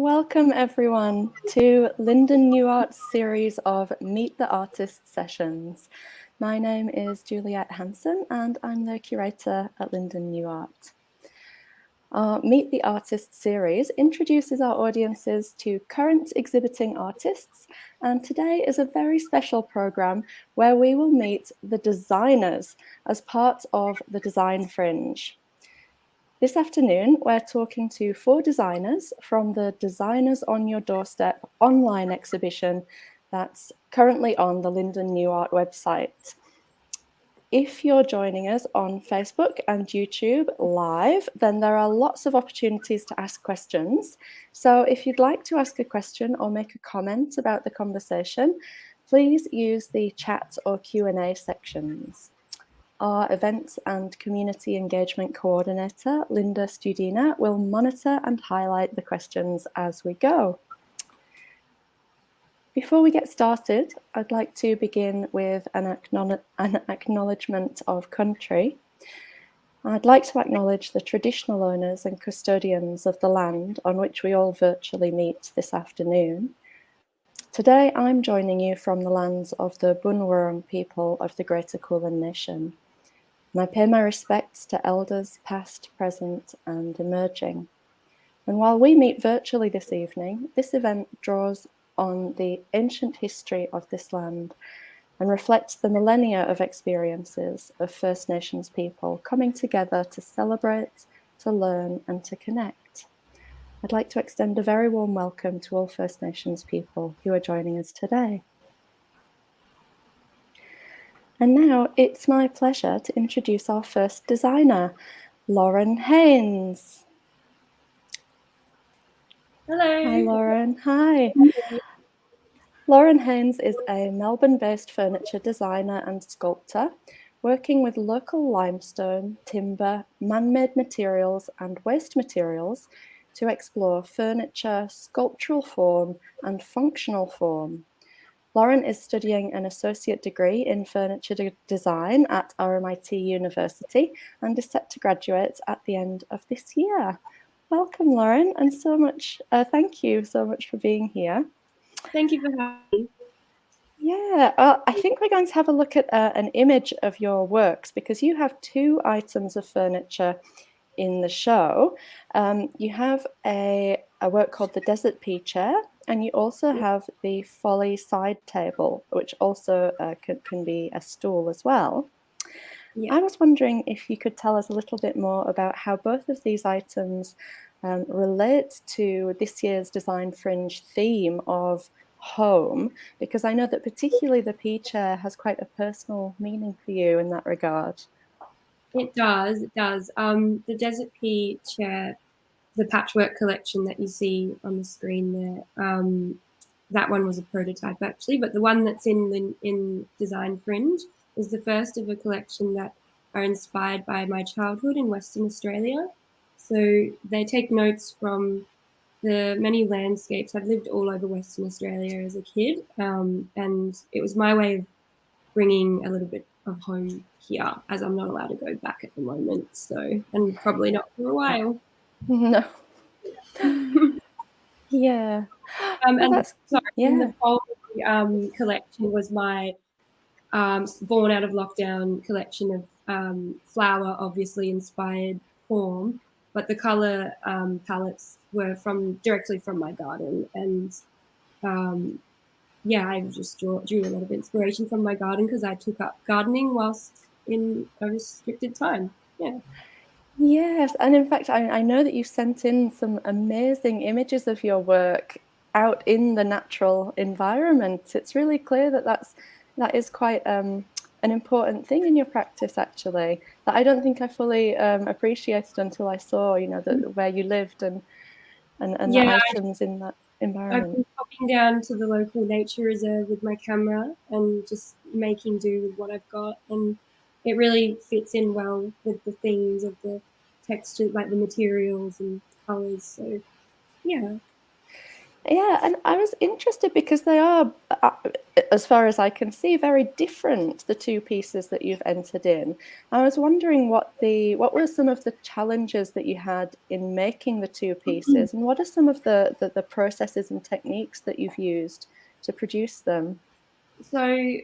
Welcome everyone to Linden New Art's series of Meet the Artist sessions. My name is Juliette Hanson and I'm the curator at Linden New Art. Our Meet the Artist series introduces our audiences to current exhibiting artists, and today is a very special program where we will meet the designers as part of the Design Fringe. This afternoon, we're talking to 4 designers from the Designers on Your Doorstep online exhibition that's currently on the Linden New Art website. If you're joining us on Facebook and YouTube live, then there are lots of opportunities to ask questions. So if you'd like to ask a question or make a comment about the conversation, please use the chat or Q&A sections. Our Events and Community Engagement Coordinator, Linda Studina, will monitor and highlight the questions as we go. Before we get started, I'd like to begin with an acknowledgement of country. I'd like to acknowledge the traditional owners and custodians of the land on which we all virtually meet this afternoon. Today, I'm joining you from the lands of the Bunurong people of the Greater Kulin Nation. And I pay my respects to elders past, present and emerging. And while we meet virtually this evening, this event draws on the ancient history of this land and reflects the millennia of experiences of First Nations people coming together to celebrate, to learn and to connect. I'd like to extend a very warm welcome to all First Nations people who are joining us today. And now it's my pleasure to introduce our first designer, Lauren Haynes. Hello. Hi, Lauren. Hi. Lauren Haynes is a Melbourne-based furniture designer and sculptor, working with local limestone, timber, man-made materials and waste materials to explore furniture, sculptural form and functional form. Lauren is studying an associate degree in furniture design at RMIT University and is set to graduate at the end of this year. Welcome, Lauren, and thank you so much for being here. Thank you for having me. Yeah, I think we're going to have a look at an image of your works because you have 2 items of furniture in the show. You have a work called the Desert Pea Chair, and you also have the Folly side table, which also can be a stool as well. Yeah. I was wondering if you could tell us a little bit more about how both of these items relate to this year's Design Fringe theme of home, because I know that particularly the pea chair has quite a personal meaning for you in that regard. It does. The Desert Pea Chair, the Patchwork Collection that you see on the screen there, that one was a prototype actually, but the one that's in Design Fringe is the first of a collection that are inspired by my childhood in Western Australia. So they take notes from the many landscapes. I've lived all over Western Australia as a kid, and it was my way of bringing a little bit of home here, as I'm not allowed to go back at the moment, so, and probably not for a while. No. Yeah. And sorry, yeah. The whole collection was my born out of lockdown collection of flower, obviously inspired form, but the color palettes were directly from my garden, and yeah, I just drew a lot of inspiration from my garden because I took up gardening whilst in a restricted time. Yeah. Yes, and in fact, I know that you sent in some amazing images of your work out in the natural environment. It's really clear that that is quite an important thing in your practice, actually, that I don't think I fully appreciated until I saw, where you lived and the items in that environment. I've been popping down to the local nature reserve with my camera and just making do with what I've got, and it really fits in well with the themes of the texture, like the materials and colors. So yeah. Yeah, and I was interested because they are, as far as I can see, very different, the two pieces that you've entered in. I was wondering what were some of the challenges that you had in making the two pieces, and what are some of the processes and techniques that you've used to produce them? So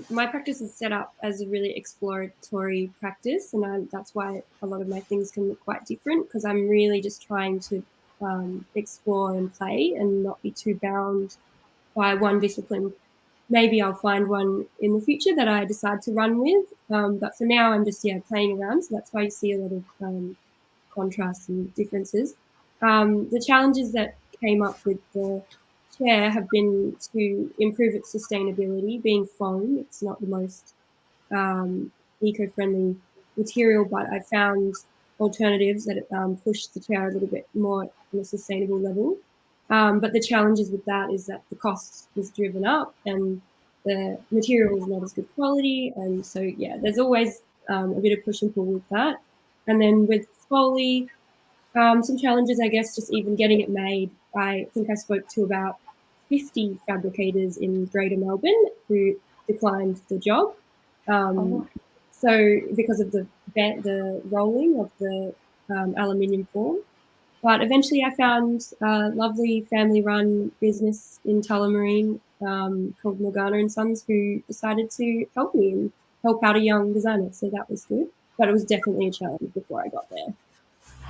my practice is set up as a really exploratory practice, and that's why a lot of my things can look quite different, because I'm really just trying to explore and play and not be too bound by one discipline. Maybe I'll find one in the future that I decide to run with, but for now I'm just playing around. So that's why you see a lot of contrasts and differences. The challenges that came up with the chair have been to improve its sustainability. Being foam, it's not the most eco-friendly material, but I found alternatives that push the chair a little bit more on a sustainable level. But the challenges with that is that the cost is driven up and the material is not as good quality. And so, there's always a bit of push and pull with that. And then with Foley, some challenges, I guess, just even getting it made. I think I spoke to about 50 fabricators in Greater Melbourne who declined the job. Oh. So because of the rolling of the aluminium form. But eventually I found a lovely family-run business in Tullamarine called Morgana and Sons, who decided to help me and help out a young designer. So that was good. But it was definitely a challenge before I got there.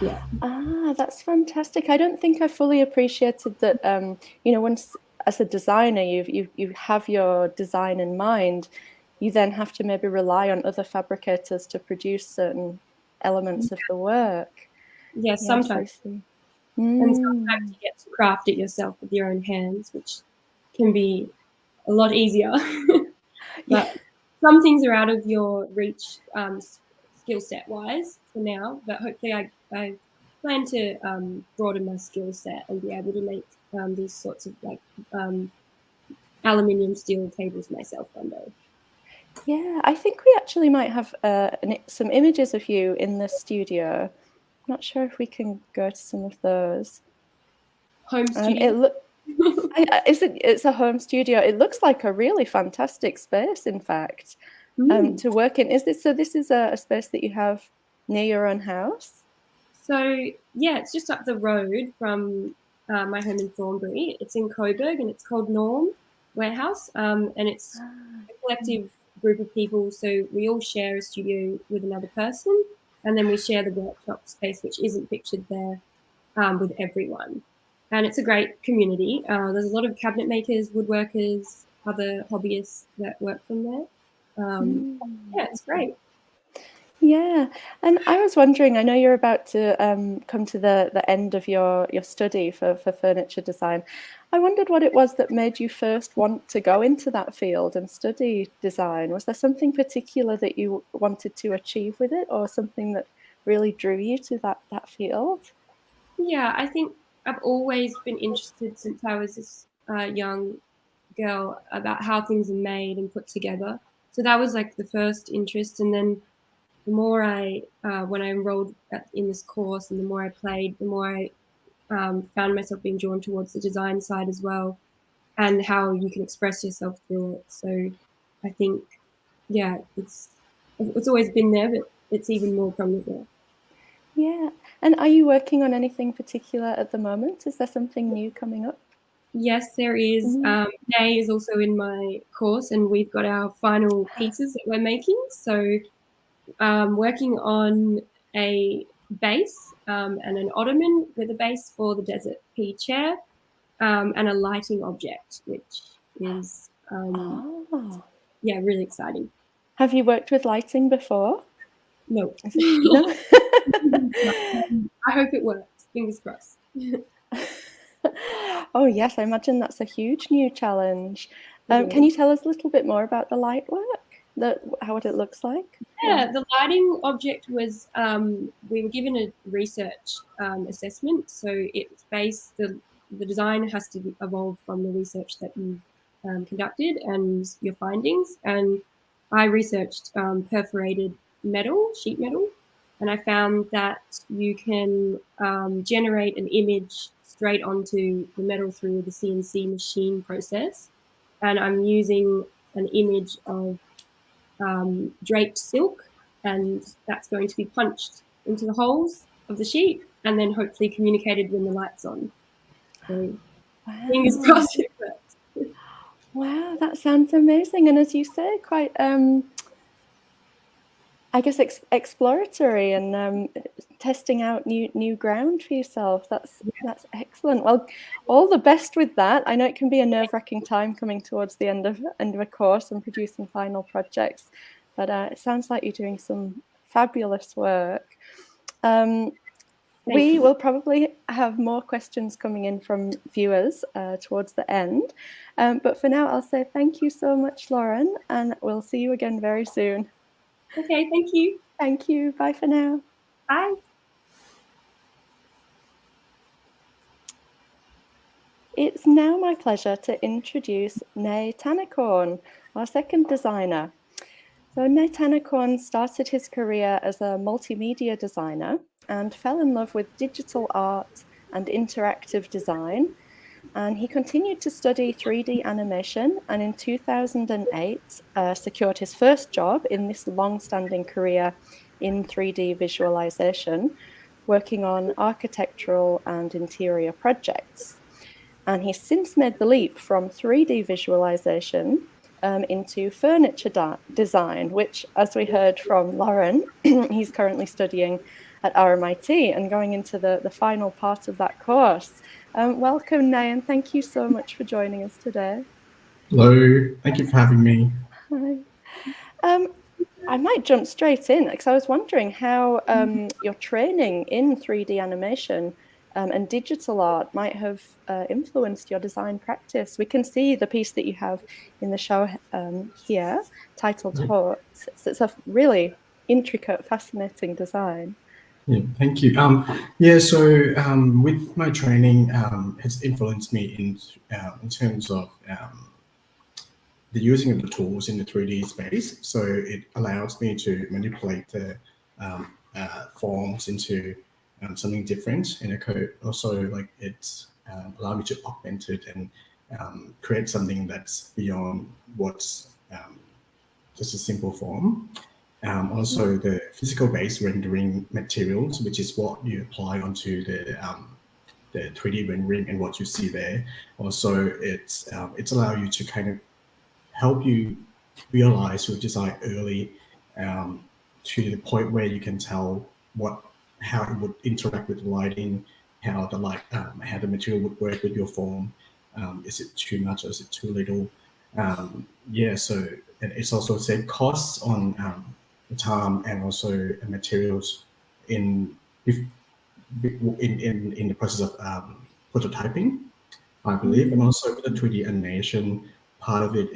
Yeah. Ah, that's fantastic. I don't think I fully appreciated that. Once as a designer, you have your design in mind, you then have to maybe rely on other fabricators to produce certain elements of the work. Yes, Yes, I sometimes. see. And sometimes Mm. you get to craft it yourself with your own hands, which can be a lot easier. Yeah. But some things are out of your reach skill set wise for now. But hopefully, I plan to broaden my skill set and be able to make these sorts of um, aluminium steel tables myself one day. Yeah, I think we actually might have some images of you in the studio. Not sure if we can go to some of those. Home It studio. look it's a home studio. It looks like a really fantastic space, in fact, to work in. This is a space that you have near your own house? So it's just up the road from my home in Thornbury. It's in Coburg and it's called Norm Warehouse, and it's Ah. a collective group of people. So we all share a studio with another person, and then we share the workshop space, which isn't pictured there, with everyone. And it's a great community. There's a lot of cabinet makers, woodworkers, other hobbyists that work from there. Mm. It's great. Yeah, and I was wondering, I know you're about to come to the end of your study for furniture design. I wondered what it was that made you first want to go into that field and study design. Was there something particular that you wanted to achieve with it, or something that really drew you to that field? Yeah, I think I've always been interested since I was this young girl about how things are made and put together. So that was like the first interest, and then the more when I enrolled in this course, and the more I played, the more I found myself being drawn towards the design side as well, and how you can express yourself through it. So I think, it's always been there, but it's even more prominent now. Yeah, and are you working on anything particular at the moment? Is there something new coming up? Yes, there is. Mm. Nay is also in my course, and we've got our final pieces that we're making. So, working on a base and an ottoman with a base for the Desert Pea chair, and a lighting object, which is Oh. really exciting. Have you worked with lighting before? No, Is it no? I hope it works. Fingers crossed. Oh yes, I imagine that's a huge new challenge. Can Yeah. you tell us a little bit more about the light work? How it looks like? Yeah. Yeah, the lighting object was we were given a research assessment, so it's based the design has to evolve from the research that you conducted and your findings. And I researched perforated metal, sheet metal, and I found that you can generate an image straight onto the metal through the CNC machine process. And I'm using an image of draped silk, and that's going to be punched into the holes of the sheet and then hopefully communicated when the light's on. So fingers crossed it works. Wow, that sounds amazing. And as you say, quite, I guess, exploratory and testing out new ground for yourself. That's excellent. Well, all the best with that. I know it can be a nerve-wracking time coming towards the end of a course and producing final projects, but it sounds like you're doing some fabulous work. We will probably have more questions coming in from viewers towards the end. But for now, I'll say thank you so much, Lauren, and we'll see you again very soon. Okay, thank you. Thank you. Bye for now. Bye. It's now my pleasure to introduce Tanikon, our second designer. So Tanikon started his career as a multimedia designer and fell in love with digital art and interactive design. And he continued to study 3D animation, and in 2008 secured his first job in this long-standing career in 3D visualization, working on architectural and interior projects. And he's since made the leap from 3D visualization into furniture design, which, as we heard from Lauren, he's currently studying at RMIT and going into the final part of that course. Welcome, Nay, and thank you so much for joining us today. Hello, thank you for having me. Hi. I might jump straight in because I was wondering how your training in 3D animation and digital art might have influenced your design practice. We can see the piece that you have in the show here, titled Hot. It's a really intricate, fascinating design. Yeah, thank you. So with my training, has influenced me in terms of the using of the tools in the 3D space. So it allows me to manipulate the forms into something different, and also like it's allowed me to augment it and create something that's beyond what's just a simple form. Also, the physical-based rendering materials, which is what you apply onto the 3D rendering and what you see there. Also, it's allowed you to kind of help you realize your design early to the point where you can tell how it would interact with the lighting, how the light, how the material would work with your form. Is it too much or is it too little? So and it's also saved costs on the time and also materials in the process of prototyping, I believe, and also with the 3D animation part of it,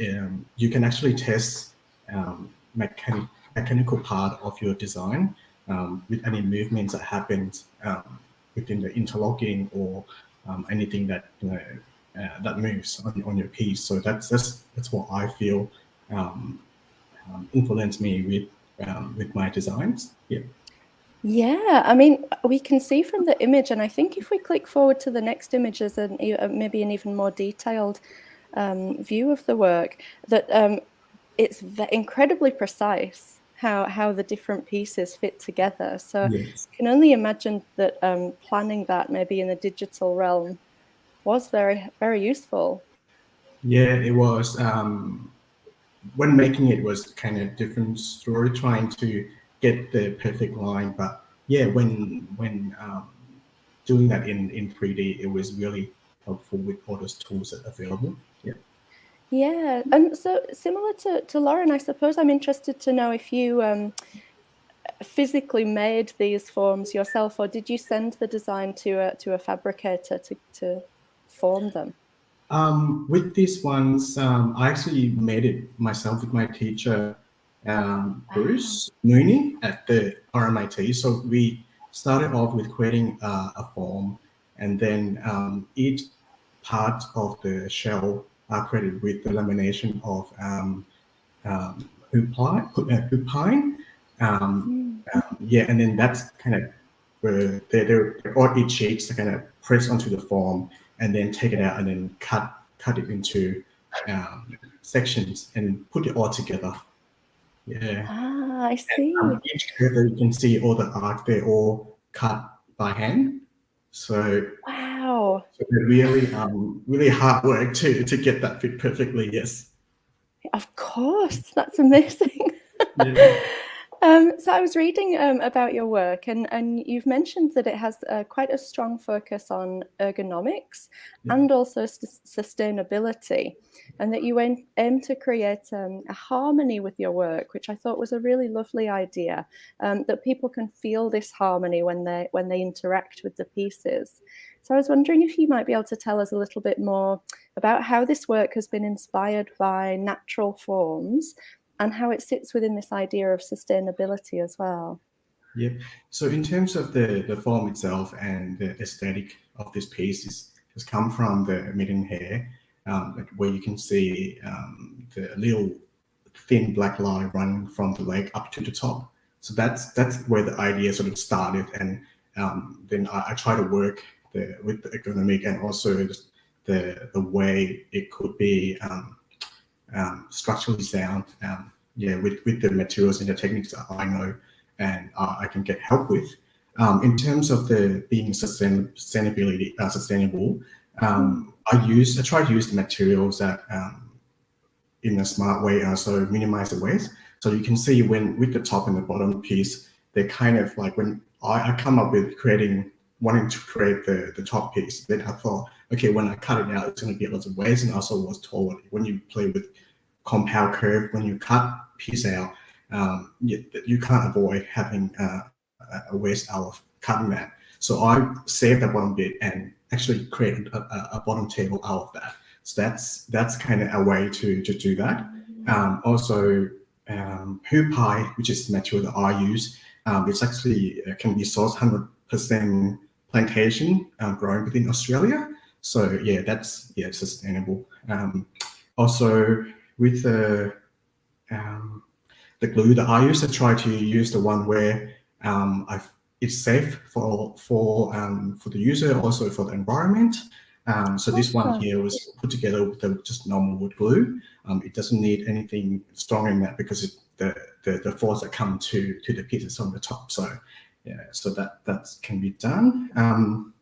you can actually test mechanical part of your design with any movements that happens within the interlocking or anything that that moves on your piece. So that's what I feel influenced me with my designs. Yeah, I mean, we can see from the image, and I think if we click forward to the next images and maybe an even more detailed view of the work, that it's incredibly precise how the different pieces fit together. So Yes. I can only imagine that planning that maybe in the digital realm was very, very useful. Yeah, it was. When making it was kind of different story, trying to get the perfect line. But yeah, when doing that in 3D, it was really helpful with all those tools that are available. Yeah. Yeah, and so similar to Lauren, I suppose I'm interested to know if you physically made these forms yourself, or did you send the design to a fabricator to form them? With these ones, I actually made it myself with my teacher, Bruce Mooney at the RMIT. So we started off with creating a form, and then each part of the shell are created with the lamination of hoopine. And then that's kind of where they're all each shapes are kind of press onto the form and then take it out and then cut it into sections and put it all together. Yeah. Ah, I see. Each curve that you can see all the arcs, they're all cut by hand. So Wow. so they're really hard work to get that fit perfectly. Yes. Of course, that's amazing. Yeah. So I was reading about your work, and you've mentioned that it has quite a strong focus on ergonomics and also sustainability, and that you aim to create a harmony with your work, which I thought was a really lovely idea, that people can feel this harmony when they interact with the pieces. So I was wondering if you might be able to tell us a little bit more about how this work has been inspired by natural forms and how it sits within this idea of sustainability as well. Yeah. So in terms of the form itself and the aesthetic of this piece has come from the midden hair, where you can see the little thin black line running from the leg up to the top. So that's where the idea sort of started, and then I try to work with the ergonomic and also the way it could be structurally sound. With the materials and the techniques that I know and I can get help with. In terms of the being sustainable, I try to use the materials that in a smart way, so minimize the waste. So you can see when with the top and the bottom piece, they're kind of like when I come up with wanting to create the top piece, then I thought, okay, when I cut it out, it's going to be a lot of waste, and also was told when you play with compound curve, when you cut piece out, you can't avoid having a waste out of cutting that. So I saved that bottom bit and actually created a bottom table out of that. So that's kind of a way to do that. Also, hoop pie, which is the material that I use, it's actually can be sourced 100% plantation growing within Australia. So yeah, that's sustainable. Also, with the glue that I use, I try to use the one where it's safe for the user, also for the environment. So this one here was put together with just normal wood glue. It doesn't need anything stronger than that because the force that come to the pieces on the top. So yeah, so that can be done.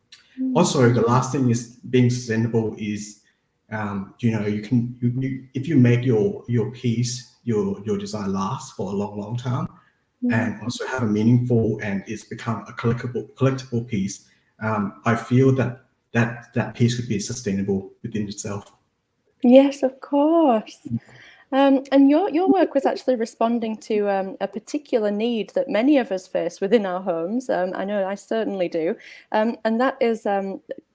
Also, the last thing is being sustainable is if you make your piece, your design last for a long time, and also have a meaningful and it's become a collectible piece. I feel that piece could be sustainable within itself. Yes, of course. And your work was actually responding to a particular need that many of us face within our homes. I know I certainly do, and that is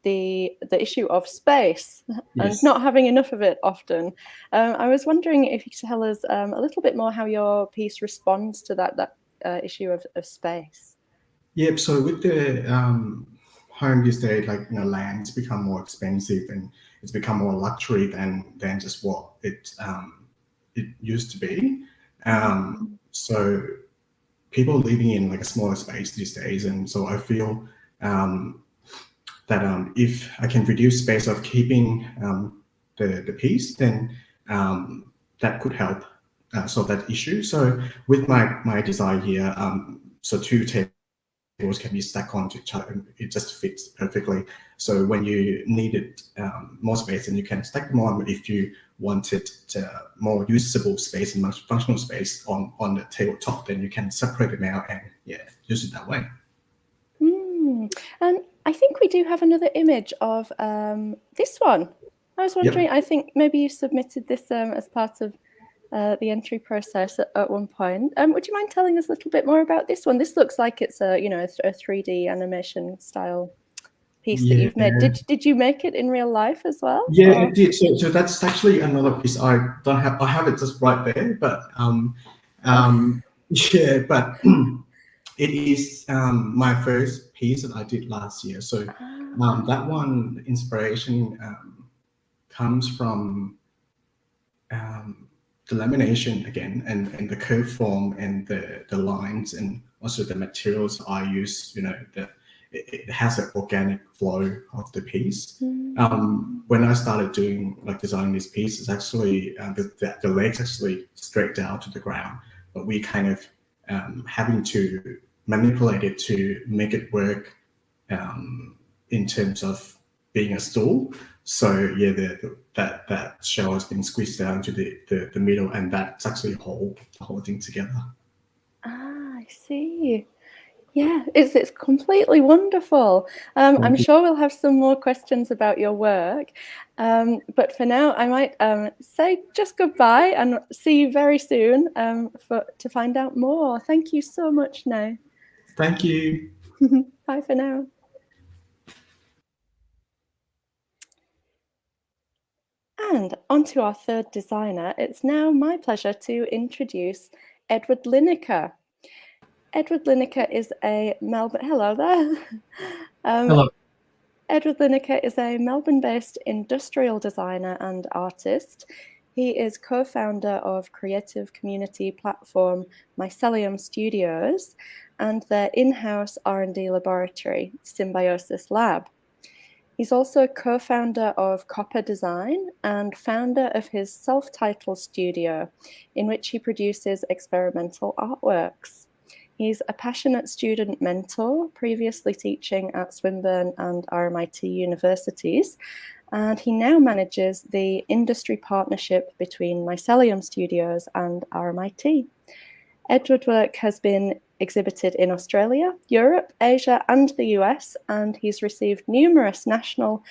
the issue of space and not having enough of it often. I was wondering if you could tell us a little bit more how your piece responds to that issue of space. Yep. So with the home these days, land's become more expensive and it's become more luxury than just what it used to be. So people are living in a smaller space these days, and so I feel that if I can reduce space of keeping the piece, then that could help solve that issue. So with my design here, so 2 tables can be stacked onto each other and it just fits perfectly. So when you needed more space, then you can stack them on. But if you wanted more usable space and much functional space on the tabletop, then you can separate them out and use it that way. And I think we do have another image of this one. I was wondering, I think maybe you submitted this as part of the entry process at one point. Would you mind telling us a little bit more about this one? This looks like it's a 3D animation style piece that you've made. Did you make it in real life as well? Yeah, I did. So that's actually another piece I have it just right there, but but it is my first piece that I did last year. So that one, the inspiration comes from the lamination again, and the curve form and the lines, and also the materials I use. it has an organic flow of the piece. When I started doing designing this piece, it's actually the legs actually straight down to the ground, but we kind of having to manipulate it to make it work in terms of being a stool. So yeah, that shell has been squeezed down to the middle, and that's actually hold the whole thing together. Ah, I see. Yeah, it's completely wonderful. I'm sure we'll have some more questions about your work, but for now, I might say just goodbye and see you very soon to find out more. Thank you so much, now. Thank you. Bye for now. And on to our third designer. It's now my pleasure to introduce Edward Lineker. Edward Lineker is a Melbourne. Hello there. Hello. Edward Lineker is a Melbourne-based industrial designer and artist. He is co-founder of creative community platform Mycelium Studios and their in-house R&D laboratory, Symbiosis Lab. He's also co-founder of Copper Design and founder of his self-titled studio, in which he produces experimental artworks. He's a passionate student mentor, previously teaching at Swinburne and RMIT universities, and he now manages the industry partnership between Mycelium Studios and RMIT. Edward's work has been exhibited in Australia, Europe, Asia, and the US, and he's received numerous national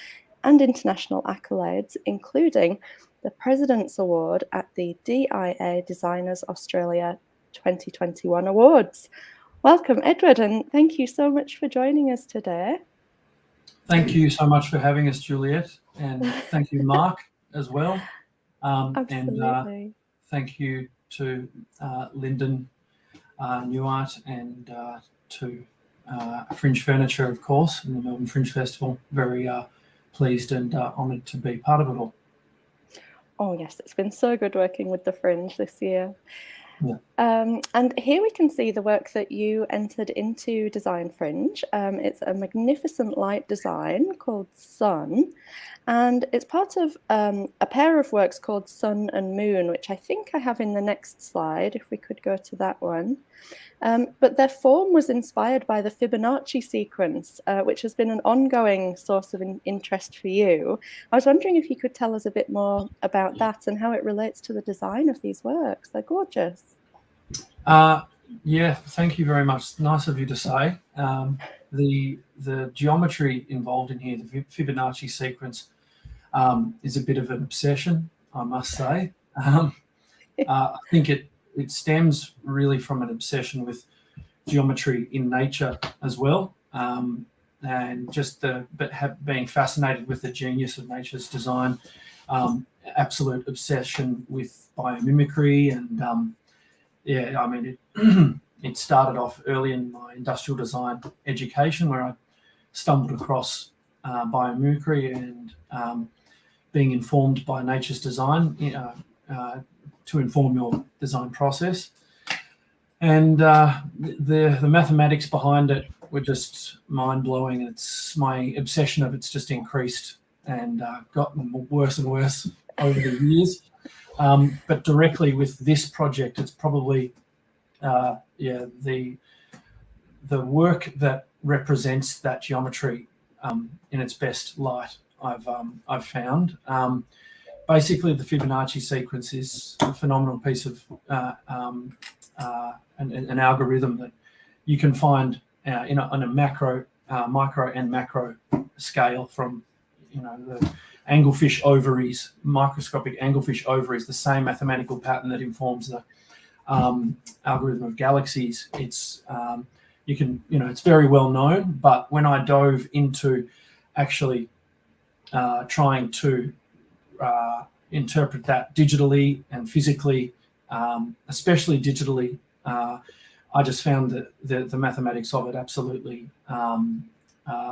and international accolades, including the President's Award at the DIA Designers Australia 2021 Awards. Welcome, Edward, and thank you so much for joining us today. Thank you so much for having us, Juliette, and thank you, Mark, as well. Absolutely. And thank you to Linden New Art and to Fringe Furniture, of course, and the Melbourne Fringe Festival. Very pleased and honoured to be part of it all. Oh yes, it's been so good working with the Fringe this year. Yeah. And here we can see the work that you entered into Design Fringe. It's a magnificent light design called Sun, and it's part of a pair of works called Sun and Moon, which I think I have in the next slide, if we could go to that one. But their form was inspired by the Fibonacci sequence, which has been an ongoing source of interest for you. I was wondering if you could tell us a bit more about that and how it relates to the design of these works. They're gorgeous. Yeah, thank you very much. Nice of you to say. The geometry involved in here, the Fibonacci sequence, is a bit of an obsession, I must say. I think it stems really from an obsession with geometry in nature as well, and just being fascinated with the genius of nature's design, absolute obsession with biomimicry, and yeah, I mean, it started off early in my industrial design education, where I stumbled across biomimicry and being informed by nature's design to inform your design process. And the mathematics behind it were just mind-blowing. It's my obsession of it's just increased and gotten worse and worse over the years. But directly with this project, it's probably the work that represents that geometry in its best light. I've found. Basically, the Fibonacci sequence is a phenomenal piece of an algorithm that you can find on a macro, micro, and macro scale, from the anglefish ovaries, microscopic anglefish ovaries, the same mathematical pattern that informs the algorithm of galaxies. It's it's very well known, but when I dove into actually trying to interpret that digitally and physically, especially digitally, I just found that the mathematics of it absolutely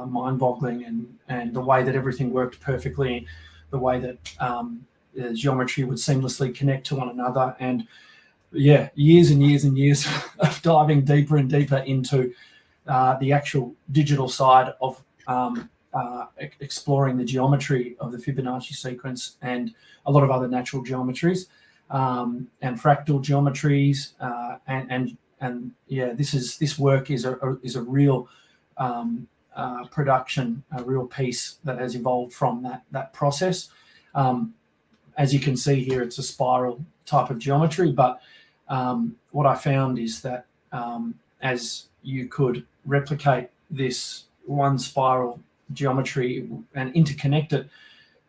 mind-boggling, and the way that everything worked perfectly, the way that the geometry would seamlessly connect to one another. And yeah, years and years and years of diving deeper and deeper into the actual digital side of exploring the geometry of the Fibonacci sequence and a lot of other natural geometries and fractal geometries, and yeah, this work is a real production, a real piece that has evolved from that process. As you can see here, it's a spiral type of geometry, but what I found is that as you could replicate this one spiral geometry and interconnect it,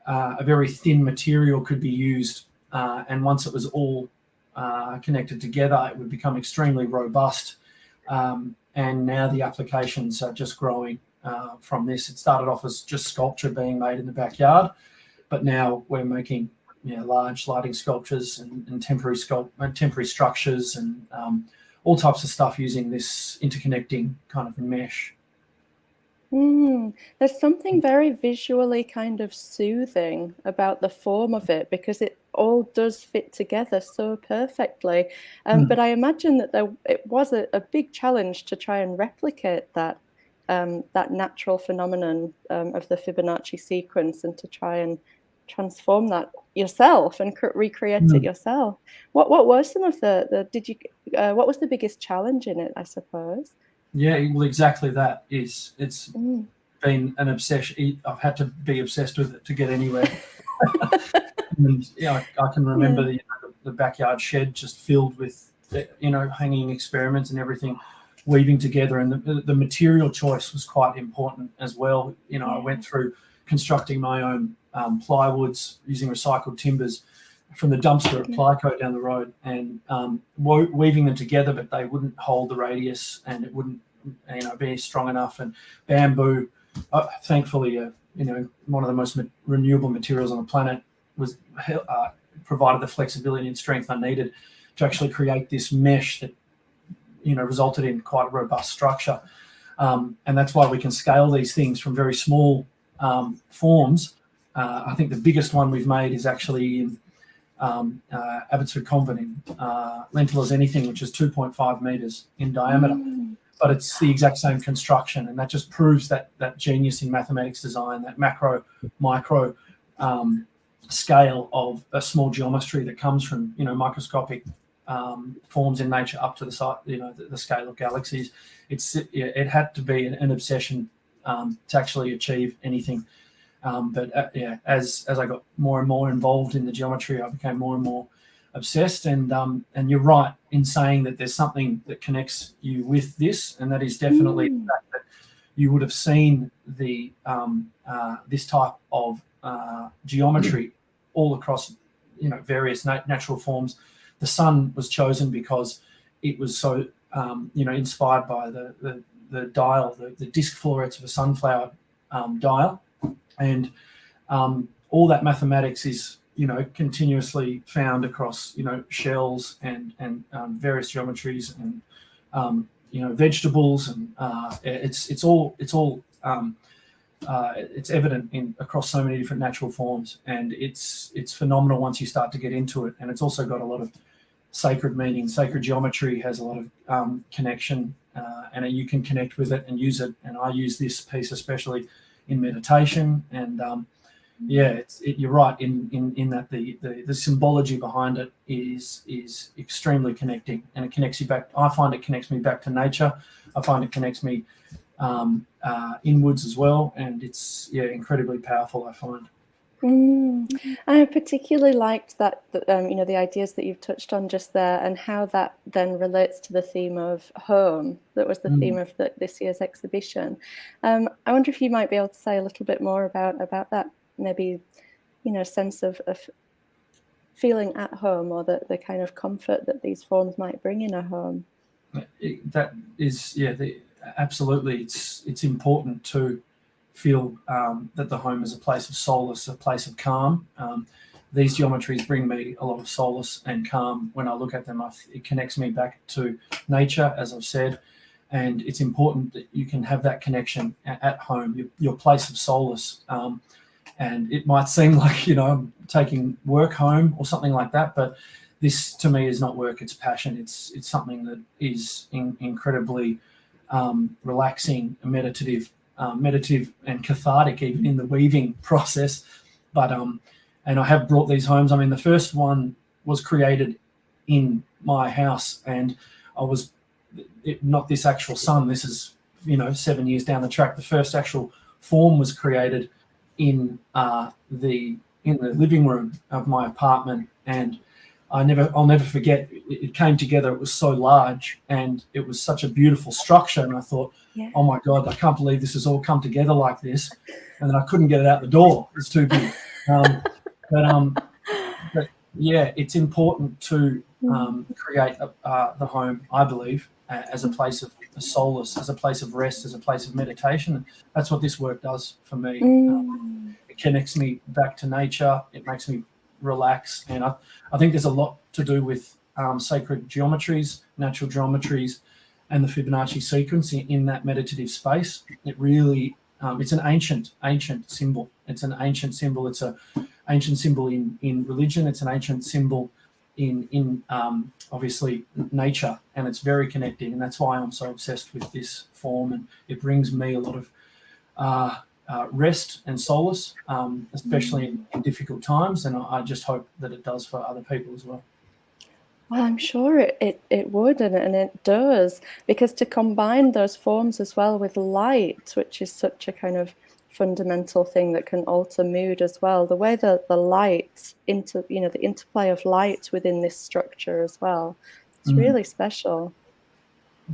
a very thin material could be used, and once it was all connected together, it would become extremely robust. And now the applications are just growing from this. It started off as just sculpture being made in the backyard, but now we're making large lighting sculptures and temporary structures and all types of stuff using this interconnecting kind of mesh. There's something very visually kind of soothing about the form of it, because it all does fit together so perfectly. But I imagine that it was a big challenge to try and replicate that natural phenomenon of the Fibonacci sequence, and to try and transform that yourself and recreate it yourself. What were some of what was the biggest challenge in it, I suppose? Yeah, well, exactly that. It's been an obsession. I've had to be obsessed with it to get anywhere. And I can remember the backyard shed just filled with hanging experiments and everything weaving together, and the material choice was quite important as well. I went through constructing my own plywoods using recycled timbers from the dumpster at Plyco down the road, and weaving them together, but they wouldn't hold the radius, and it wouldn't be strong enough. And bamboo, thankfully, one of the most renewable materials on the planet, was provided the flexibility and strength I needed to actually create this mesh that resulted in quite a robust structure. And that's why we can scale these things from very small forms. I think the biggest one we've made is actually in Abbotsford Convent in Lentil as Anything, which is 2.5 meters in diameter, but it's the exact same construction, and that just proves that genius in mathematics design, that macro micro scale of a small geometry that comes from microscopic forms in nature up to the scale of galaxies. It had to be an obsession to actually achieve anything. But as I got more and more involved in the geometry, I became more and more obsessed. And you're right in saying that there's something that connects you with this, and that is definitely the fact that you would have seen the this type of geometry all across various natural forms. The sun was chosen because it was so inspired by the dial, the disc florets of a sunflower dial. And all that mathematics is, continuously found across, shells and various geometries and, vegetables, and it's evident across so many different natural forms, and it's phenomenal once you start to get into it. And it's also got a lot of sacred meaning. Sacred geometry has a lot of connection, and you can connect with it and use it. And I use this piece especially in meditation, and you're right in that the symbology behind it is extremely connecting, and it connects you back. I find it connects me back to nature. I find it connects me inwards as well, and it's incredibly powerful, I find. I particularly liked that the ideas that you've touched on just there, and how that then relates to the theme of home. That was the theme of this year's exhibition. I wonder if you might be able to say a little bit more about that, maybe sense of feeling at home, or the kind of comfort that these forms might bring in a home. That is absolutely. It's important to feel that the home is a place of solace, a place of calm. These geometries bring me a lot of solace and calm when I look at them. It connects me back to nature, as I've said, and it's important that you can have that connection at home, your place of solace. And it might seem like I'm taking work home or something like that, but this to me is not work; it's passion. It's something that is incredibly relaxing, meditative and cathartic even in the weaving process. But and I have brought these homes. I mean, the first one was created in my house, and not this actual sun. This is 7 years down the track. The first actual form was created in the living room of my apartment, and I'll never forget. It came together. It was so large, and it was such a beautiful structure. And I thought, oh my God, I can't believe this has all come together like this. And then I couldn't get it out the door. It's too big. But yeah, it's important to create the home, I believe, as a place of solace, as a place of rest, as a place of meditation. That's what this work does for me. It connects me back to nature. It makes me relax. And I think there's a lot to do with sacred geometries, natural geometries, and the Fibonacci sequence in that meditative space. It really, it's an ancient symbol. It's an ancient symbol. It's an ancient symbol in religion. It's an ancient symbol in obviously nature, and it's very connecting. And that's why I'm so obsessed with this form. And it brings me a lot of rest and solace, especially in difficult times. And I just hope that it does for other people as well. Well, I'm sure it would, and it does, because to combine those forms as well with light, which is such a kind of fundamental thing that can alter mood as well, the way that the light the interplay of light within this structure as well, it's really special.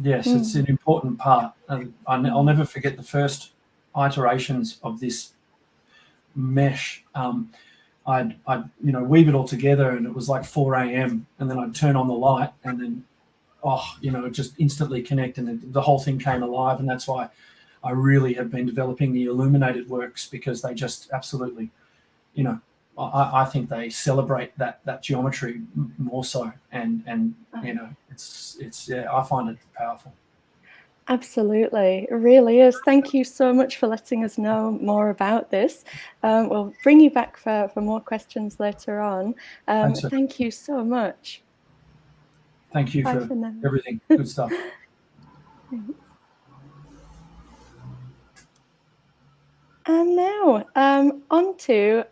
Yes, it's an important part. And I'll never forget the first iterations of this mesh. I'd weave it all together, and it was like 4 a.m. and then I'd turn on the light, and then it just instantly connect, and the whole thing came alive. And that's why I really have been developing the illuminated works, because they just absolutely, I think they celebrate that geometry more so, and it's I find it powerful. Absolutely, it really is. Thank you so much for letting us know more about this. We'll bring you back for more questions later on. Thank you so much. Thank you for everything. Good stuff. Thanks. And now on to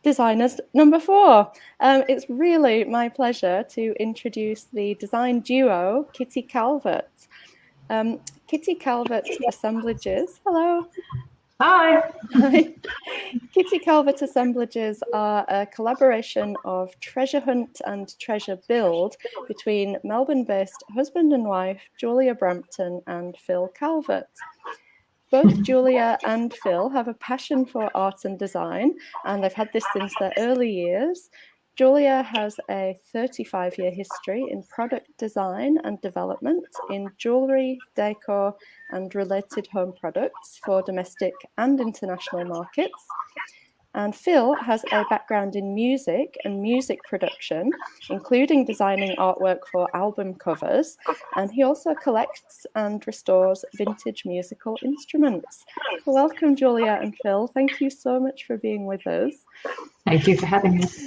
designers number 4. It's really my pleasure to introduce the design duo, Kitty Calvert. Kitty Calvert assemblages. Hello. Hi. Hi. Kitty Calvert assemblages are a collaboration of treasure hunt and treasure build between Melbourne-based husband and wife Julia Brampton and Phil Calvert. Both Julia and Phil have a passion for art and design, and they've had this since their early years. Julia has a 35-year history in product design and development in jewellery, decor, and related home products for domestic and international markets. And Phil has a background in music and music production, including designing artwork for album covers. And he also collects and restores vintage musical instruments. Welcome, Julia and Phil. Thank you so much for being with us. Thank you for having us.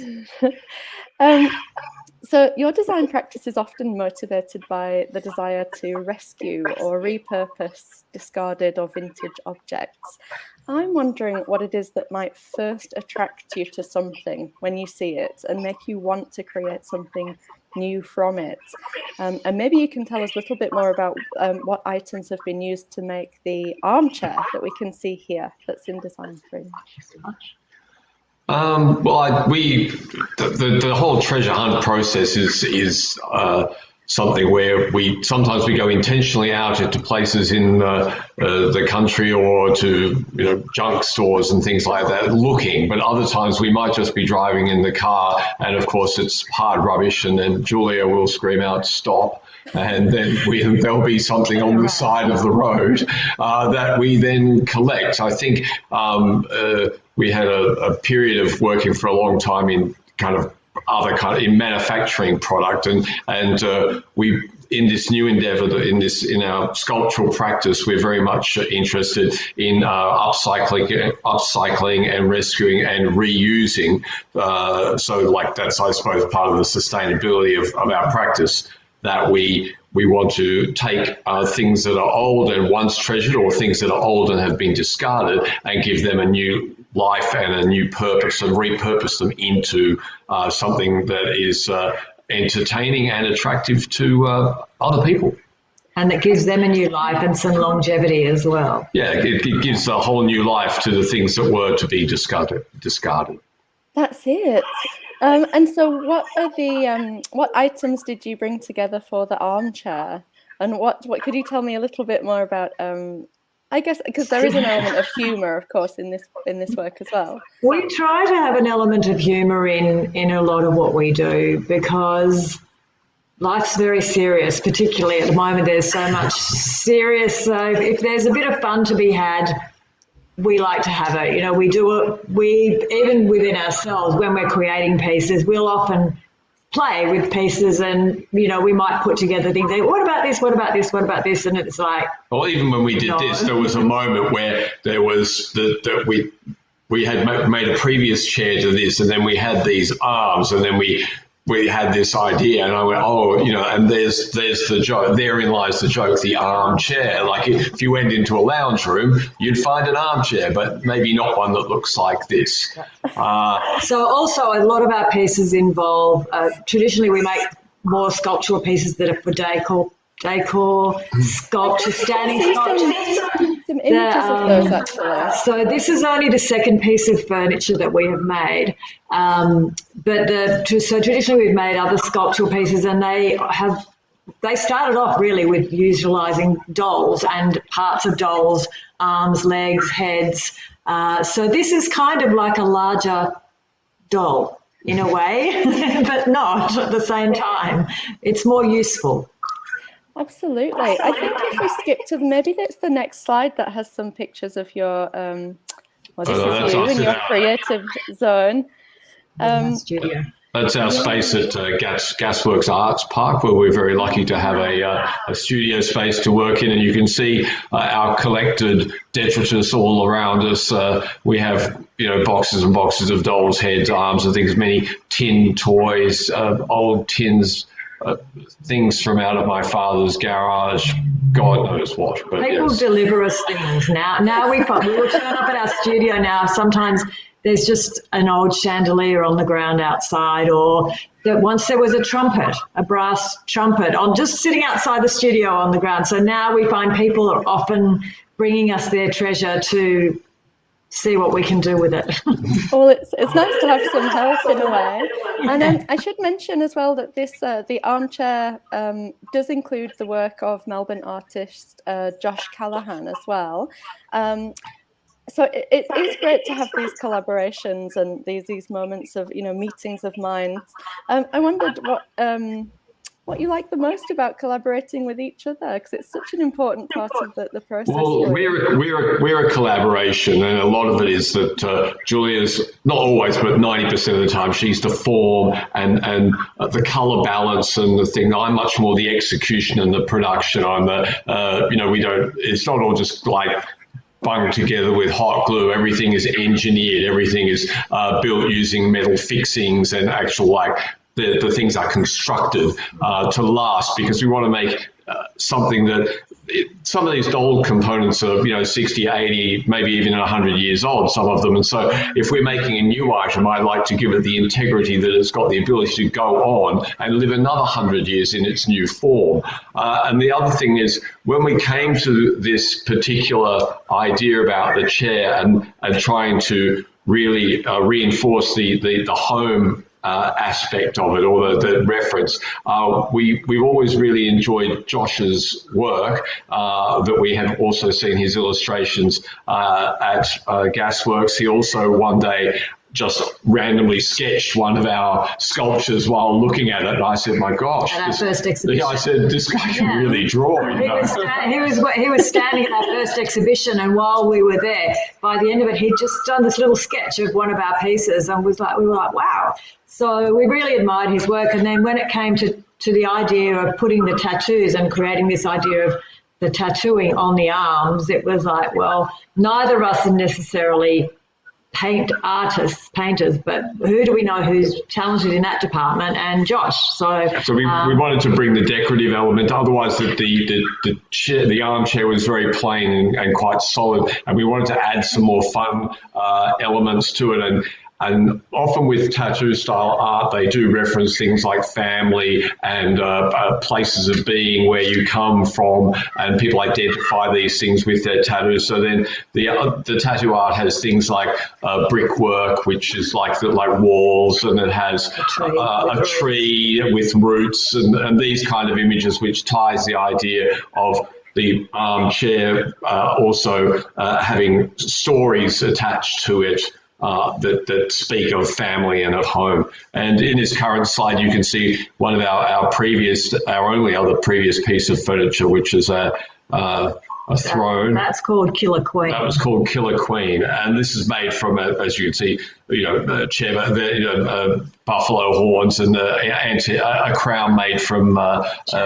So your design practice is often motivated by the desire to rescue or repurpose discarded or vintage objects. I'm wondering what it is that might first attract you to something when you see it and make you want to create something new from it. And maybe you can tell us a little bit more about what items have been used to make the armchair that we can see here that's in Design Fringe. The whole treasure hunt process is something where we sometimes go intentionally out into places in the country or to junk stores and things like that looking, but other times we might just be driving in the car, and of course it's hard rubbish, and then Julia will scream out stop, and then there'll be something on the side of the road that we then collect. I think we had a period of working for a long time in in manufacturing product, and we in this new endeavor, in our sculptural practice, we're very much interested in upcycling and rescuing and reusing. So like that's, I suppose, part of the sustainability of our practice, that we we want to take things that are old and once treasured, or things that are old and have been discarded, and give them a new life and a new purpose, and repurpose them into something that is entertaining and attractive to other people. And that gives them a new life and some longevity as well. Yeah, it gives a whole new life to the things that were to be discarded. That's it. And so what are the what items did you bring together for the armchair? And what could you tell me a little bit more about, I guess, because there is an element of humour, of course, in this work as well. We try to have an element of humour in a lot of what we do, because life's very serious, particularly at the moment. There's so much serious. So if there's a bit of fun to be had, we like to have it. You know, we do it. We, even within ourselves, when we're creating pieces, we'll often play with pieces, and we might put together things. What about this? What about this? What about this? And it's like, well, even when we did this, there was a moment where there was that we had made a previous chair to this, and then we had these arms, and then we had this idea, and I went, and there's the joke. Therein lies the joke, the armchair. Like if you went into a lounge room, you'd find an armchair, but maybe not one that looks like this. So also a lot of our pieces involve, traditionally we make more sculptural pieces that are for decor sculpture, standing sculptures. Some images of those, actually. So this is only the second piece of furniture that we have made. So traditionally we've made other sculptural pieces, and they started off really with utilising dolls and parts of dolls, arms, legs, heads. So this is kind of like a larger doll in a way, but not at the same time. It's more useful. Absolutely. I think if we skip to maybe that's the next slide that has some pictures of your this is you in your creative zone. Studio. That's our space at Gasworks Arts Park, where we're very lucky to have a studio space to work in, and you can see our collected detritus all around us. We have boxes and boxes of dolls' heads, arms, and things, many tin toys, old tins. Things from out of my father's garage, God knows what. But people deliver us things now. Now we will turn up at our studio now. Sometimes there's just an old chandelier on the ground outside, or that once there was a brass trumpet, just sitting outside the studio on the ground. So now we find people are often bringing us their treasure to see what we can do with it. Well, it's nice to have some help in a way. And I should mention as well that this the armchair does include the work of Melbourne artist Josh Callahan as well. So it is great to have these collaborations and these moments of meetings of minds. I wondered what you like the most about collaborating with each other, because it's such an important part of the process. Well, we're a collaboration, and a lot of it is that Julia's, not always, but 90% of the time, she's the form and the colour balance and the thing. I'm much more the execution and the production. I'm it's not all just like bung together with hot glue. Everything is engineered. Everything is built using metal fixings and actual the things are constructed to last, because we want to make something that some of these old components are 60, 80, maybe even 100 years old, some of them. And so if we're making a new item, I'd like to give it the integrity that it's got the ability to go on and live another 100 years in its new form. And the other thing is, when we came to this particular idea about the chair and trying to really reinforce the home aspect of it, or the reference. We've always really enjoyed Josh's work, that we have also seen his illustrations at Gasworks. He also one day just randomly sketched one of our sculptures while looking at it, and I said, "My gosh!" At our first exhibition, I said, "This guy can really draw." He was standing at our first exhibition, and while we were there, by the end of it, he'd just done this little sketch of one of our pieces, and we were like, "Wow!" So we really admired his work. And then when it came to the idea of putting the tattoos and creating this idea of the tattooing on the arms, it was like, well, neither of us are necessarily painters, but who do we know who's talented in that department? And Josh. So we wanted to bring the decorative element. Otherwise, the armchair was very plain and quite solid, and we wanted to add some more fun elements to it. And often with tattoo style art, they do reference things like family and places of being, where you come from, and people identify these things with their tattoos. So then the tattoo art has things like brickwork, which is like walls, and it has a tree with roots and these kind of images, which ties the idea of the armchair also having stories attached to it. That speak of family and of home. And in this current slide, you can see one of our only other previous piece of furniture, which is a throne. That's called Killer Queen. That was called Killer Queen, and this is made from, as you can see, a chair, buffalo horns, and a crown made from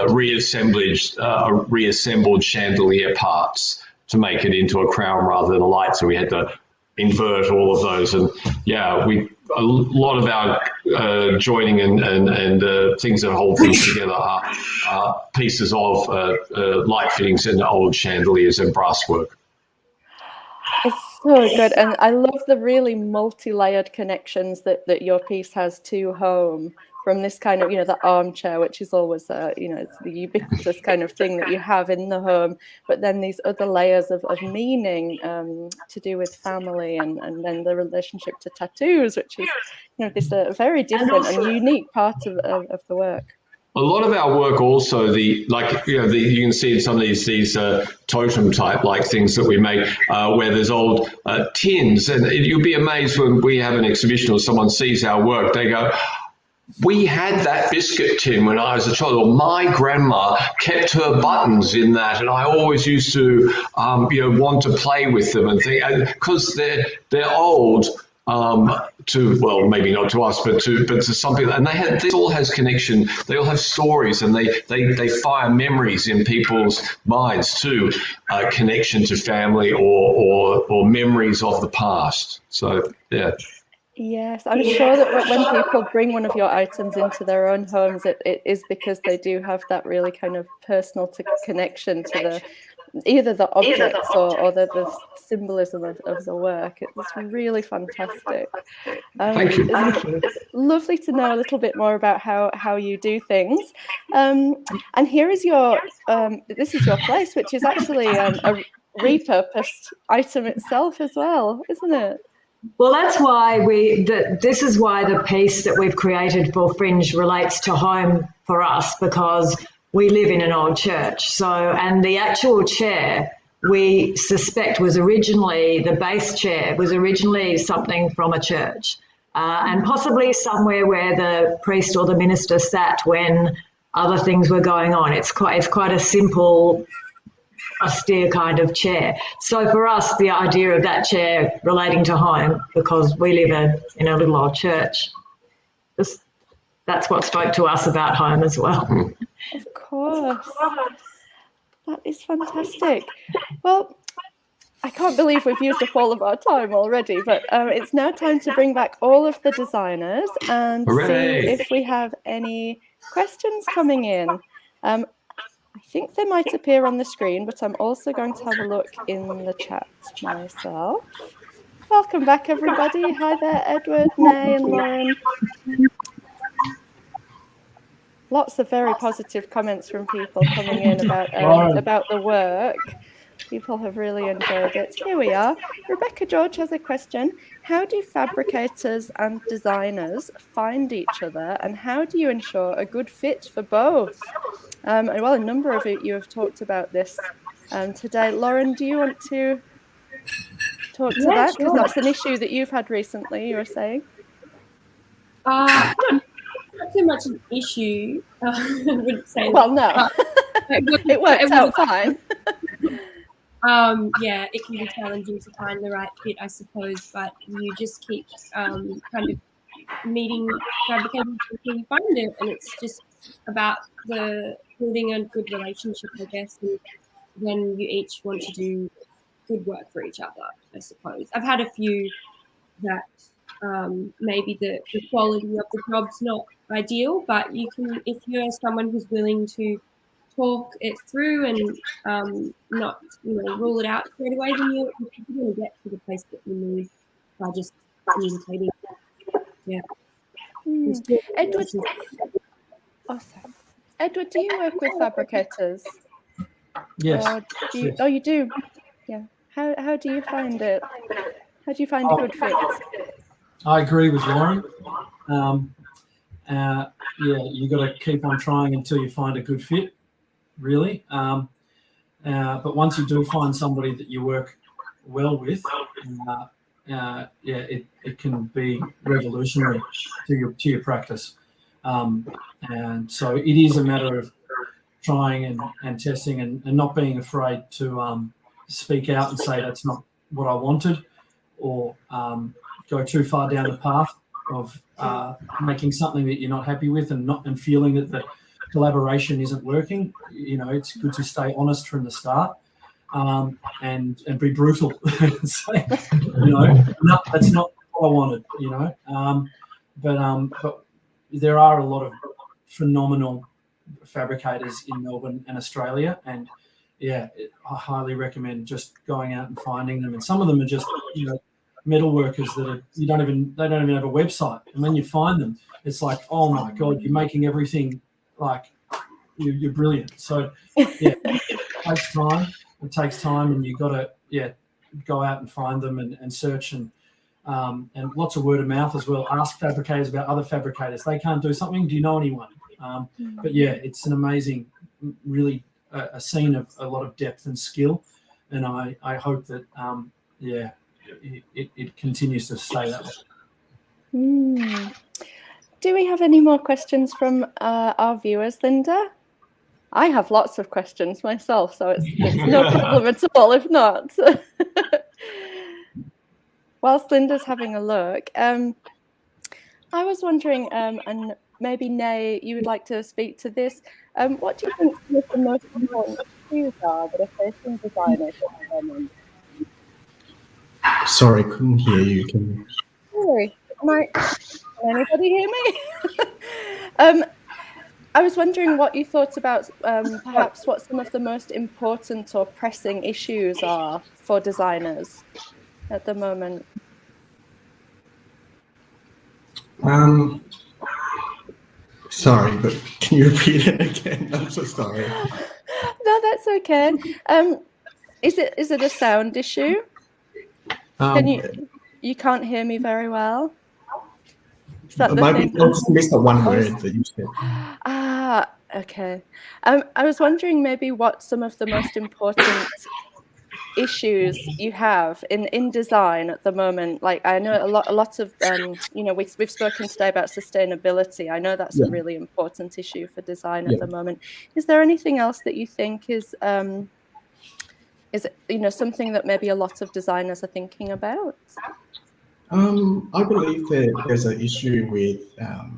reassembled chandelier parts to make it into a crown rather than a light. So we had to invert all of those, and a lot of our joining and things that hold things together are pieces of light fittings and old chandeliers and brasswork. It's so good, and I love the really multi-layered connections that your piece has to home. From this kind of, the armchair, which is always, it's the ubiquitous kind of thing that you have in the home, but then these other layers of meaning to do with family, and then the relationship to tattoos, which is, this very different and unique part of the work. A lot of our work also, you can see in some of these totem type like things that we make, where there's old tins, and you'll be amazed when we have an exhibition or someone sees our work, they go, we had that biscuit tin when I was a child, or my grandma kept her buttons in that, and I always used to, want to play with them and think, because they're old maybe not to us, but to some people, and this all has connection. They all have stories, and they fire memories in people's minds too, connection to family or memories of the past. So yeah. Yes, I'm sure that when people bring one of your items into their own homes, it is because they do have that really kind of personal connection to either the objects or the symbolism of the work. It's really fantastic. Thank you. It's lovely to know a little bit more about how you do things. And here is this is your place, which is actually a repurposed item itself as well, isn't it? Well, that's why this is why the piece that we've created for Fringe relates to home for us, because we live in an old church. So, and the actual chair we suspect the base chair was originally something from a church, and possibly somewhere where the priest or the minister sat when other things were going on. It's quite a simple, austere kind of chair. So for us, the idea of that chair relating to home, because we live in a little old church, that's what spoke to us about home as well. Of course. That is fantastic. Well, I can't believe we've used up all of our time already, but it's now time to bring back all of the designers and Hooray! See if we have any questions coming in. I think they might appear on the screen, but I'm also going to have a look in the chat myself. Welcome back, everybody. Hi there, Edward, May, and Lauren. Lots of very positive comments from people coming in about the work. People have really enjoyed it. Here we are. Rebecca George has a question. How do fabricators and designers find each other, and how do you ensure a good fit for both? Well, a number of you have talked about this today. Lauren, do you want to talk to that? Because that's an issue that you've had recently, you were saying. Not so much an issue. I wouldn't say. Well, no. It works out fine. Yeah, it can be challenging to find the right fit, I suppose, but you just keep kind of meeting fabricators until you find it, and it's just about building a good relationship, I guess, and then you each want to do good work for each other, I suppose. I've had a few that maybe the quality of the job's not ideal, but you can, if you're someone who's willing to talk it through and not, rule it out straight away, then you're going to get to the place that you need by just communicating. Yeah. Edward, Edward, do you work with fabricators? Yes. Oh, you do? Yeah. How do you find it? How do you find a good fit? I agree with Lauren. Yeah, you got to keep on trying until you find a good fit, really. But once you do find somebody that you work well with, it can be revolutionary to your practice. And so it is a matter of trying and testing and not being afraid to speak out and say that's not what I wanted, or go too far down the path of making something that you're not happy with and feeling that the collaboration isn't working. It's good to stay honest from the start, and be brutal and say, no, that's not what I wanted. But there are a lot of phenomenal fabricators in Melbourne and Australia, and I highly recommend just going out and finding them. And some of them are just metal workers that they don't even have a website, and when you find them, it's like, oh my god, you're making everything like you're brilliant. So it takes time, and you got to go out and find them and search and lots of word of mouth as well. Ask fabricators about other fabricators. They can't do something, do you know anyone? But it's an amazing, really a scene of a lot of depth and skill, and I hope that it continues to stay that way. Do we have any more questions from our viewers, Linda? I have lots of questions myself, so it's no problem at all if not. Whilst Linda's having a look, I was wondering, and maybe Nay, you would like to speak to this. What do you think some of the most important issues are that are facing designers at the moment? Sorry, couldn't hear you. Can anybody hear me? I was wondering what you thought about perhaps what some of the most important or pressing issues are for designers at the moment. Sorry, but can you repeat it again? I'm so sorry. No, that's okay. Is it a sound issue? You can't hear me very well? Is that the thing? I just missed the one word that you said. Okay. I was wondering maybe what some of the most important issues you have in design at the moment. Like, I know a lot of we've spoken today about sustainability. I know that's a really important issue for design at the moment. Is there anything else that you think is something that maybe a lot of designers are thinking about? I believe that there's an issue with the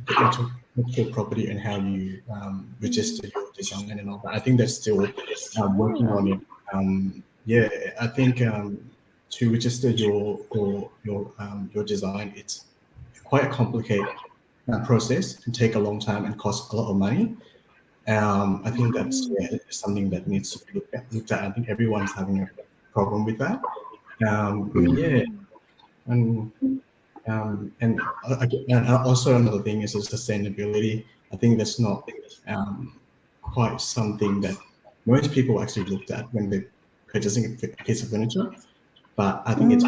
intellectual property and how you register your design and all that. I think they're still working on it. I think to register your design, it's quite a complicated process and take a long time and cost a lot of money. I think that's something that needs to be looked at. I think everyone's having a problem with that. And also another thing is sustainability. I think that's not quite something that most people actually looked at when they're purchasing a piece of furniture. But I think it's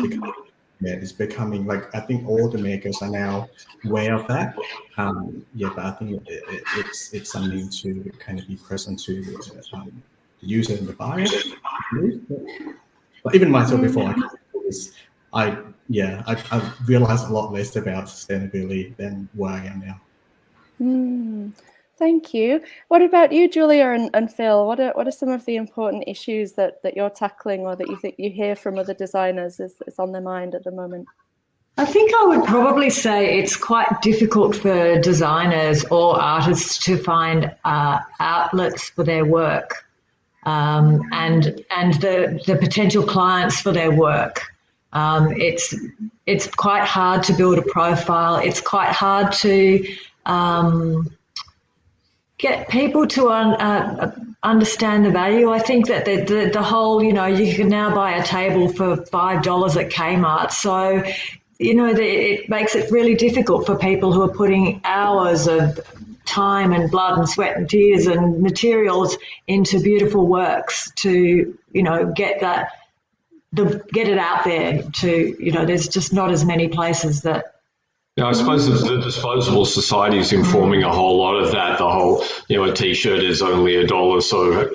becoming like, I think all the makers are now aware of that. But I think it's something to kind of be present to the user and the buyer. But even myself, before I realized a lot less about sustainability than where I am now. Thank you. What about you, Julia and Phil? What are some of the important issues that you're tackling, or that you think you hear from other designers is on their mind at the moment? I think I would probably say it's quite difficult for designers or artists to find outlets for their work and the potential clients for their work. It's quite hard to build a profile. It's quite hard to get people to understand the value. I think that the whole, you can now buy a table for $5 at Kmart. So, it makes it really difficult for people who are putting hours of time and blood and sweat and tears and materials into beautiful works to, get it out there to, there's just not as many places that. Yeah, I suppose the disposable society is informing a whole lot of that. The whole, a T-shirt is only $1. So,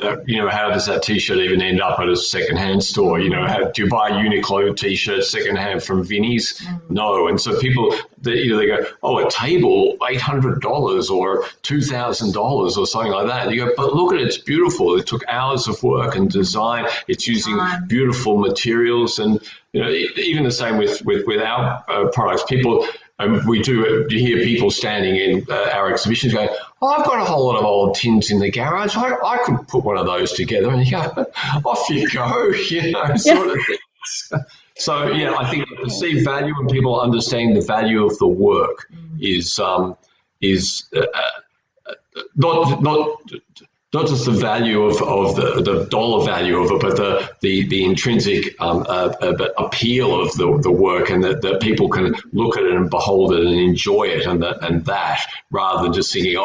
how does that T-shirt even end up at a secondhand store? Do you buy a Uniqlo T-shirt secondhand from Vinnie's? No. And so people, they go, oh, a table, $800 or $2,000 or something like that. And you go, but look at it, it's beautiful. It took hours of work and design. It's using beautiful materials. And, even the same with our products. People... you hear people standing in our exhibitions going, oh, I've got a whole lot of old tins in the garage. I could put one of those together. And you go, off you go, sort of things. So, yeah, I think to perceived value and people understanding the value of the work is not just the value of the dollar value of it, but the intrinsic appeal of the work, and that people can look at it and behold it and enjoy it, and that rather than just thinking,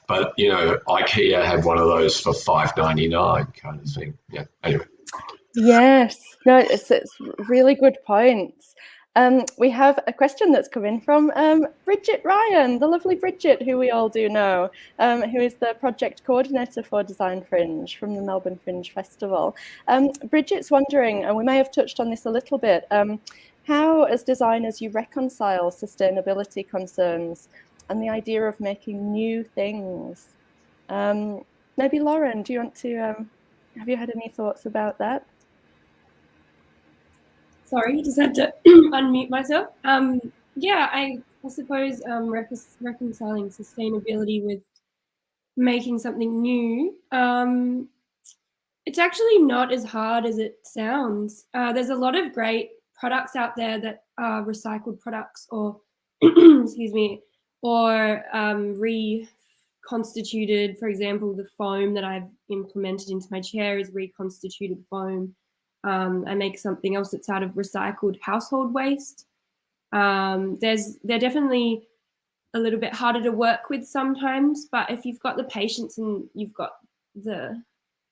but IKEA had one of those for $5.99 kind of thing. Yeah. Anyway. Yes. No, it's really good points. We have a question that's come in from Bridget Ryan, the lovely Bridget, who we all do know, who is the project coordinator for Design Fringe from the Melbourne Fringe Festival. Bridget's wondering, and we may have touched on this a little bit, how as designers you reconcile sustainability concerns and the idea of making new things. Maybe Lauren, do you want to, have you had any thoughts about that? Sorry, just had to unmute myself. Yeah, I suppose reconciling sustainability with making something new, it's actually not as hard as it sounds. There's a lot of great products out there that are recycled products or, excuse me, or reconstituted. For example, the foam that I've implemented into my chair is reconstituted foam. I make something else that's out of recycled household waste. They're definitely a little bit harder to work with sometimes, but if you've got the patience and you've got the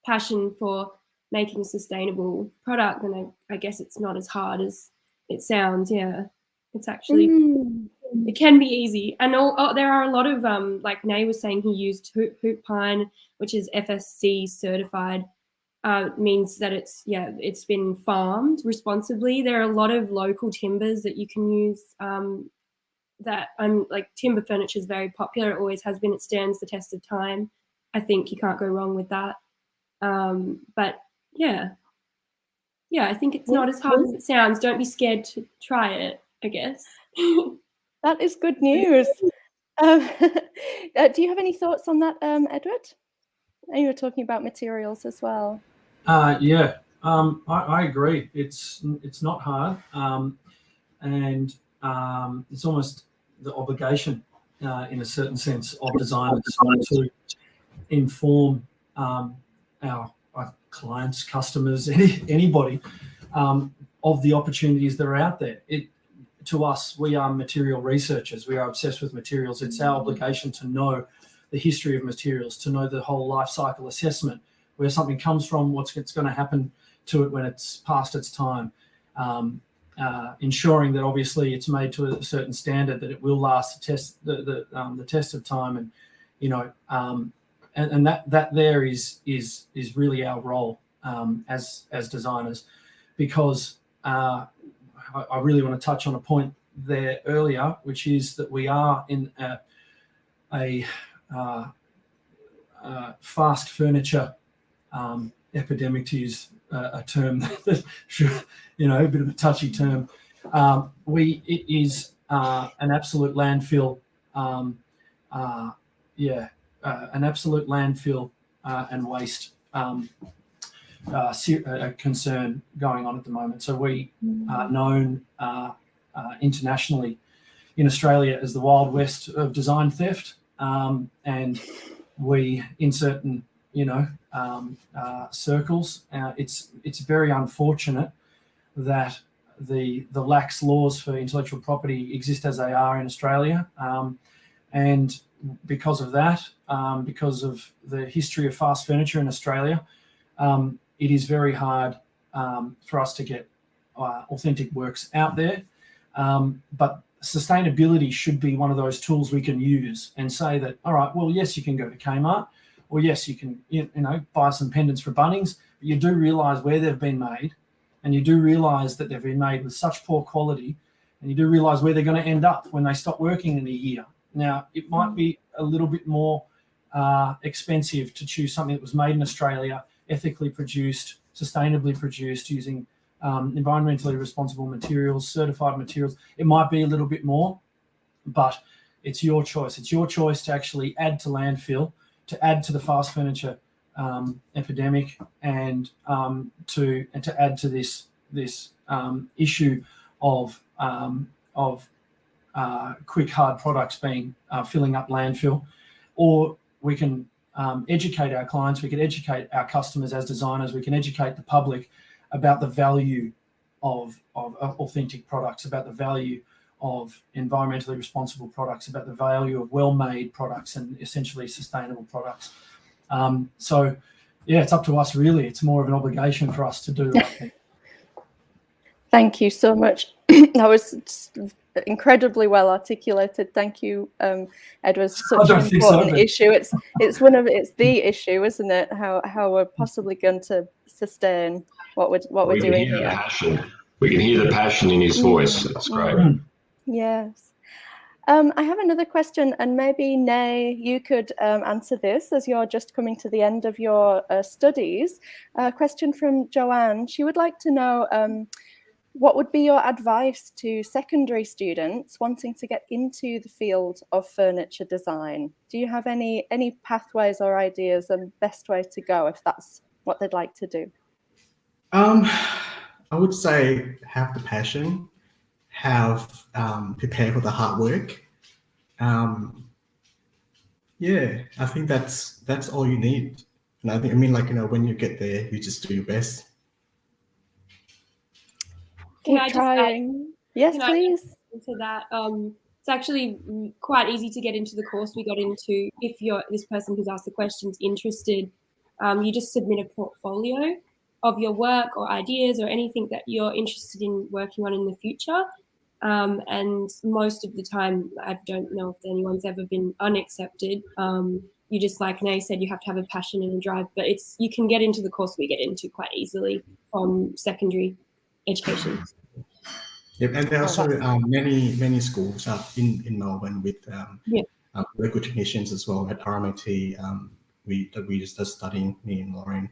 passion for making a sustainable product, then I guess it's not as hard as it sounds. Yeah, it's actually, it can be easy. And there are a lot of, like Nay was saying, he used hoop pine, which is FSC certified. Means that it's been farmed responsibly. There are a lot of local timbers that you can use. Like timber furniture is very popular. It always has been. It stands the test of time. I think you can't go wrong with that. But yeah, I think it's not as hard as it sounds. Don't be scared to try it, I guess. That is good news. Do you have any thoughts on that, Edward? You were talking about materials as well. Yeah, I agree. It's not hard, and it's almost the obligation, in a certain sense, of designers to inform our clients, customers, anybody, of the opportunities that are out there. To us, we are material researchers. We are obsessed with materials. It's our obligation to know the history of materials, to know the whole life cycle assessment, where something comes from, what's going to happen to it when it's past its time, ensuring that obviously it's made to a certain standard, that it will last the test of time, and that there is really our role as designers, because I really want to touch on a point there earlier, which is that we are in a fast furniture epidemic, to use a term that should, a bit of a touchy term. It is an absolute landfill. An absolute landfill and waste concern going on at the moment. So we are known internationally in Australia as the Wild West of design theft, and we, in certain circles, it's very unfortunate that the lax laws for intellectual property exist as they are in Australia, and because of that, because of the history of fast furniture in Australia, it is very hard for us to get authentic works out there. But sustainability should be one of those tools we can use and say that, all right, well, yes, you can go to Kmart, or yes, you can buy some pendants for Bunnings, but you do realise where they've been made, and you do realise that they've been made with such poor quality, and you do realise where they're going to end up when they stop working in a year. Now, it might be a little bit more expensive to choose something that was made in Australia, ethically produced, sustainably produced, using environmentally responsible materials, certified materials. It might be a little bit more, but it's your choice. It's your choice to actually add to landfill, to add to the fast furniture epidemic, and to add to this issue of quick hard products being filling up landfill. Or we can educate our clients, we can educate our customers as designers, we can educate the public about the value of authentic products, about the value of environmentally responsible products, about the value of well-made products and essentially sustainable products. So, yeah, it's up to us, really. It's more of an obligation for us to do, I think. Thank you so much. That was incredibly well articulated. Thank you, Edward. Such an important issue. It's the issue, isn't it? How we're possibly going to sustain what we're doing here. We can hear the passion in his voice. That's great. Yes. I have another question, and maybe Nay, you could answer this as you're just coming to the end of your studies. A question from Joanne. She would like to know what would be your advice to secondary students wanting to get into the field of furniture design? Do you have any pathways or ideas and best way to go if that's what they'd like to do? I would say have the passion, prepare for the hard work. Yeah, I think that's all you need. And I mean, when you get there, you just do your best. Keep trying. Yes, please. Into that, it's actually quite easy to get into the course we got into. If this person who's asked the question's interested, you just submit a portfolio of your work or ideas or anything that you're interested in working on in the future. And most of the time, I don't know if anyone's ever been unaccepted. You just, like Nay said, you have to have a passion and a drive, but you can get into the course we get into quite easily from secondary education. Yep, and there are also many schools in Melbourne with local technicians as well at RMIT. We just are studying, me and Lauren.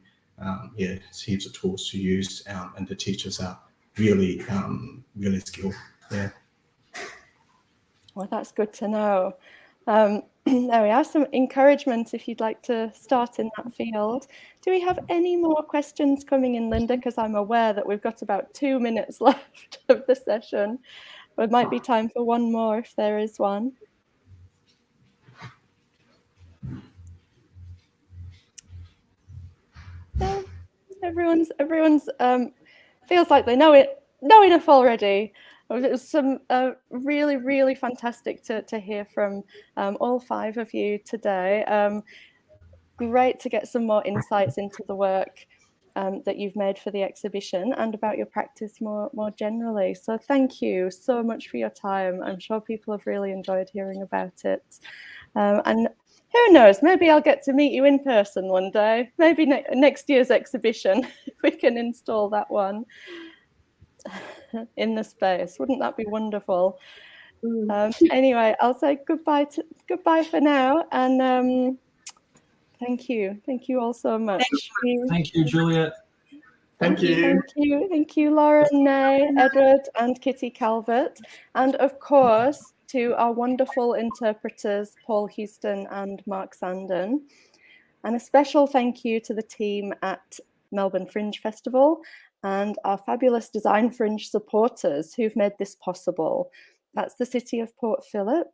Heaps of tools to use, and the teachers are really skilled. Yeah. Well, that's good to know. There we are, some encouragement if you'd like to start in that field. Do we have any more questions coming in, Linda? Because I'm aware that we've got about 2 minutes left of the session. There might be time for one more if there is one. No, everyone's feels like they know enough already. It was some really, really fantastic to hear from all 5 of you today. Great to get some more insights into the work that you've made for the exhibition and about your practice more generally. So thank you so much for your time. I'm sure people have really enjoyed hearing about it. And who knows, maybe I'll get to meet you in person one day. Maybe next year's exhibition, if we can install that one in the space. Wouldn't that be wonderful? Anyway, I'll say goodbye for now, and thank you all so much. Thank you, Juliette. Thank you, Lauren, Nay, Edward, and Kitty Calvert, and of course to our wonderful interpreters Paul Houston and Mark Sandon, and a special thank you to the team at Melbourne Fringe Festival, and our fabulous Design Fringe supporters who've made this possible. That's the City of Port Phillip,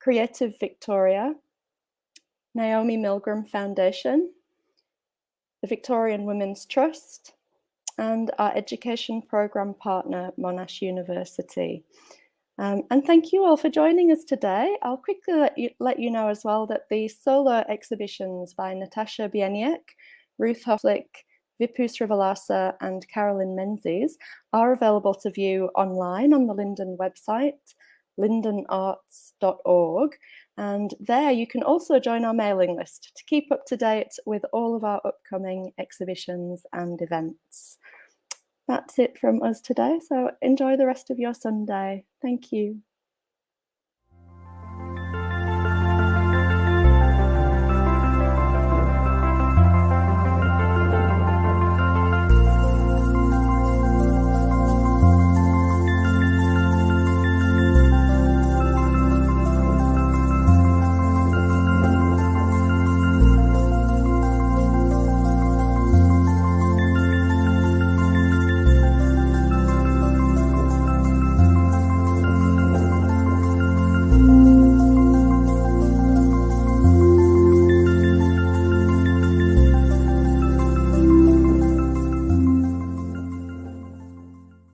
Creative Victoria, Naomi Milgram Foundation, the Victorian Women's Trust, and our education program partner, Monash University. And thank you all for joining us today. I'll quickly let you know as well that the solo exhibitions by Natasha Bieniek, Ruth Hoflick, Vipu Srivalasa and Carolyn Menzies are available to view online on the Linden website, lindenarts.org. And there you can also join our mailing list to keep up to date with all of our upcoming exhibitions and events. That's it from us today, so enjoy the rest of your Sunday. Thank you.